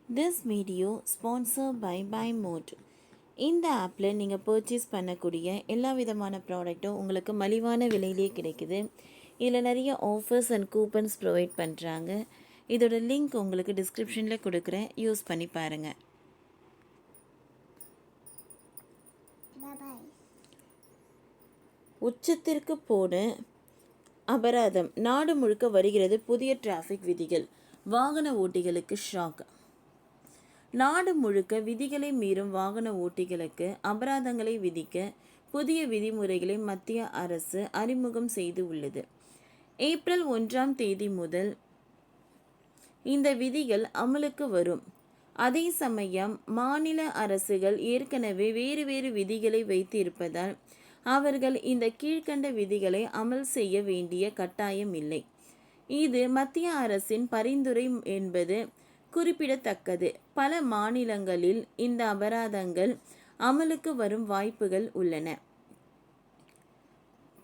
This video sponsored by BuyMode. இந்த ஆப்பில் நீங்கள் பர்ச்சேஸ் பண்ணக்கூடிய எல்லா விதமான ப்ராடக்ட்டும் உங்களுக்கு மலிவான விலையிலே கிடைக்குது. இதில் நிறைய ஆஃபர்ஸ் அண்ட் கூப்பன்ஸ் ப்ரொவைட் பண்ணுறாங்க. இதோட லிங்க் உங்களுக்கு டிஸ்கிரிப்ஷனில் கொடுக்குறேன், யூஸ் பண்ணி பாருங்கள். உச்சத்திற்கு போன அபராதம் நாடு முழுக்க வருகிறது. புதிய டிராஃபிக் விதிகள் வாகன ஓட்டிகளுக்கு ஷாக். நாடு முழுக்க விதிகளை மீறும் வாகன ஓட்டிகளுக்கு அபராதங்களை விதிக்க புதிய விதிமுறைகளை மத்திய அரசு அறிமுகம் செய்து உள்ளது. ஏப்ரல் 1 முதல் இந்த விதிகள் அமலுக்கு வரும். அதே சமயம் மாநில அரசுகள் ஏற்கனவே வேறு வேறு விதிகளை வைத்து இருப்பதால் அவர்கள் இந்த கீழ்கண்ட விதிகளை அமல் செய்ய வேண்டிய கட்டாயம் இல்லை. இது மத்திய அரசின் பரிந்துரை என்பது குறிப்பிடத்தக்கது. பல மாநிலங்களில் இந்த அபராதங்கள் அமலுக்கு வரும் வாய்ப்புகள் உள்ளன.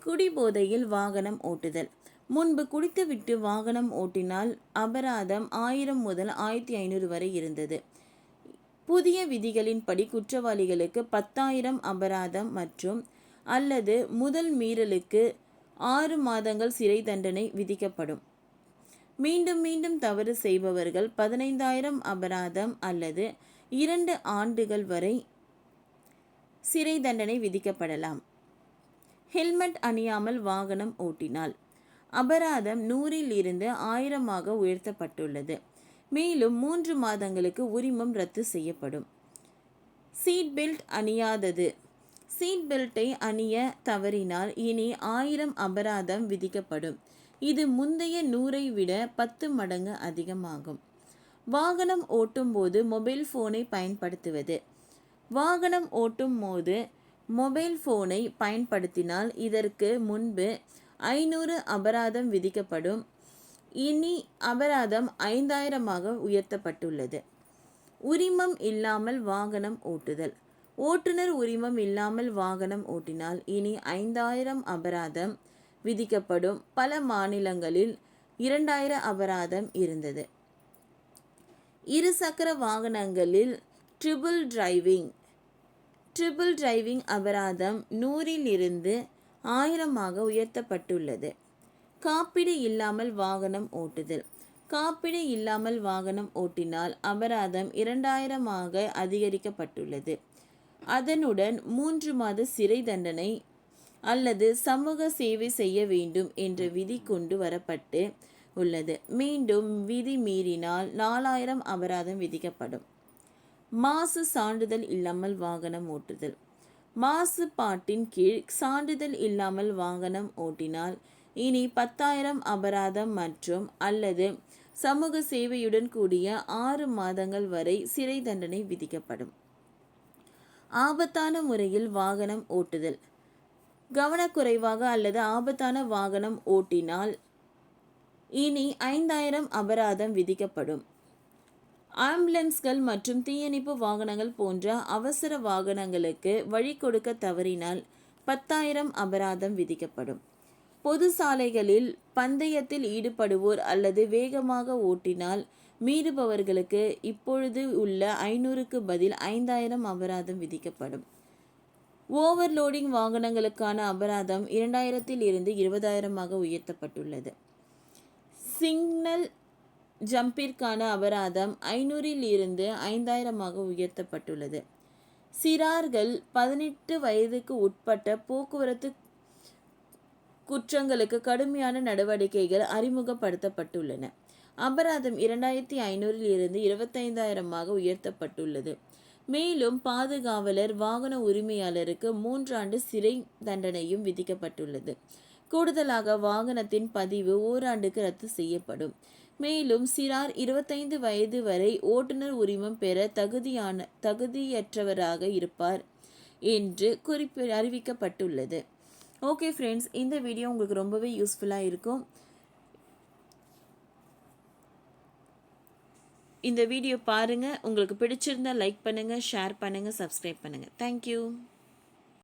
குடிபோதையில் வாகனம் ஓட்டுதல். முன்பு குடித்துவிட்டு வாகனம் ஓட்டினால் அபராதம் 1000 முதல் 1500 வரை இருந்தது. புதிய விதிகளின்படி குற்றவாளிகளுக்கு 10,000 அபராதம் மற்றும் அல்லது முதல் மீறலுக்கு 6 மாதங்கள் சிறை தண்டனை விதிக்கப்படும். மீண்டும் மீண்டும் தவறு செய்பவர்கள் 15,000 அபராதம் அல்லது 2 ஆண்டுகள் வரை சிறை தண்டனை விதிக்கப்படலாம். ஹெல்மெட் அணியாமல் வாகனம் ஓட்டினால் அபராதம் 100 இருந்து 1000 உயர்த்தப்பட்டுள்ளது. மேலும் 3 மாதங்களுக்கு உரிமம் ரத்து செய்யப்படும். Seat belt அணியாதது. சீட் பெல்ட்டை அணிய தவறினால் இனி 1000 அபராதம் விதிக்கப்படும். இது முந்தைய 100 விட 10 மடங்கு அதிகமாகும். வாகனம் ஓட்டும் போது மொபைல் ஃபோனை பயன்படுத்துவது. வாகனம் ஓட்டும் போது மொபைல் ஃபோனை பயன்படுத்தினால் இதற்கு முன்பு 500 அபராதம் விதிக்கப்படும். இனி அபராதம் 5000 உயர்த்தப்பட்டுள்ளது. உரிமம் இல்லாமல் வாகனம் ஓட்டுதல். ஓட்டுநர் உரிமம் இல்லாமல் வாகனம் ஓட்டினால் இனி 5000 அபராதம் விதிக்கப்படும். பல மாநிலங்களில் 2000 அபராதம் இருந்தது. இருசக்கர வாகனங்களில் ட்ரிபிள் டிரைவிங் அபராதம் 100 இருந்து 1000 உயர்த்தப்பட்டுள்ளது. காப்பீடு இல்லாமல் வாகனம் ஓட்டுதல். காப்பீடு இல்லாமல் வாகனம் ஓட்டினால் அபராதம் 2000 அதிகரிக்கப்பட்டுள்ளது. அதனுடன் 3 மாத சிறை தண்டனை அல்லது சமூக சேவை செய்ய வேண்டும் என்ற விதி கொண்டு வரப்பட்டு உள்ளது. மீண்டும் விதி மீறினால் 4000 அபராதம் விதிக்கப்படும். மாசு சான்றிதழ் இல்லாமல் வாகனம் ஓட்டுதல். மாசுபாட்டின் கீழ் சான்றிதழ் இல்லாமல் வாகனம் ஓட்டினால் இனி 10,000 அபராதம் மற்றும் அல்லது சமூக சேவையுடன் கூடிய 6 மாதங்கள் வரை சிறை தண்டனை விதிக்கப்படும். ஆபத்தான முறையில் வாகனம் ஓட்டுதல். கவனக்குறைவாக அல்லது ஆபத்தான வாகனம் ஓட்டினால் இனி 5000 அபராதம் விதிக்கப்படும். ஆம்புலன்ஸ்கள் மற்றும் தீயணைப்பு வாகனங்கள் போன்ற அவசர வாகனங்களுக்கு வழி கொடுக்க தவறினால் 10,000 அபராதம் விதிக்கப்படும். பொது சாலைகளில் பந்தயத்தில் ஈடுபடுவோர் அல்லது வேகமாக ஓட்டினால் மீறுபவர்களுக்கு இப்பொழுது உள்ள 500க்கு பதில் 5000 அபராதம் விதிக்கப்படும். ஓவர்லோடிங் வாகனங்களுக்கான அபராதம் 2000 இருந்து 20,000 உயர்த்தப்பட்டுள்ளது. சிக்னல் ஜம்பிற்கான அபராதம் 500 இருந்து 5000 உயர்த்தப்பட்டுள்ளது. சிறார்கள் 18 வயதுக்கு உட்பட்ட போக்குவரத்து குற்றங்களுக்கு கடுமையான நடவடிக்கைகள் அறிமுகப்படுத்தப்பட்டுள்ளன. அபராதம் 2500 இருந்து 25,000 உயர்த்தப்பட்டுள்ளது. மேலும் பாதுகாவலர் வாகன உரிமையாளருக்கு 3 ஆண்டு சிறை தண்டனையும் விதிக்கப்பட்டுள்ளது. கூடுதலாக வாகனத்தின் பதிவு ஓராண்டுக்கு ரத்து செய்யப்படும். மேலும் சிறார் 25 வயது வரை ஓட்டுநர் உரிமம் பெற தகுதியற்றவராக இருப்பார் என்று அறிவிக்கப்பட்டுள்ளது. ஓகே ஃப்ரெண்ட்ஸ், இந்த வீடியோ உங்களுக்கு ரொம்பவே யூஸ்ஃபுல்லாக இருக்கும். இந்த வீடியோ பாருங்கள். உங்களுக்கு பிடிச்சிருந்தால் லைக் பண்ணுங்கள், ஷேர் பண்ணுங்கள், சப்ஸ்கிரைப் பண்ணுங்கள். தேங்க்யூ.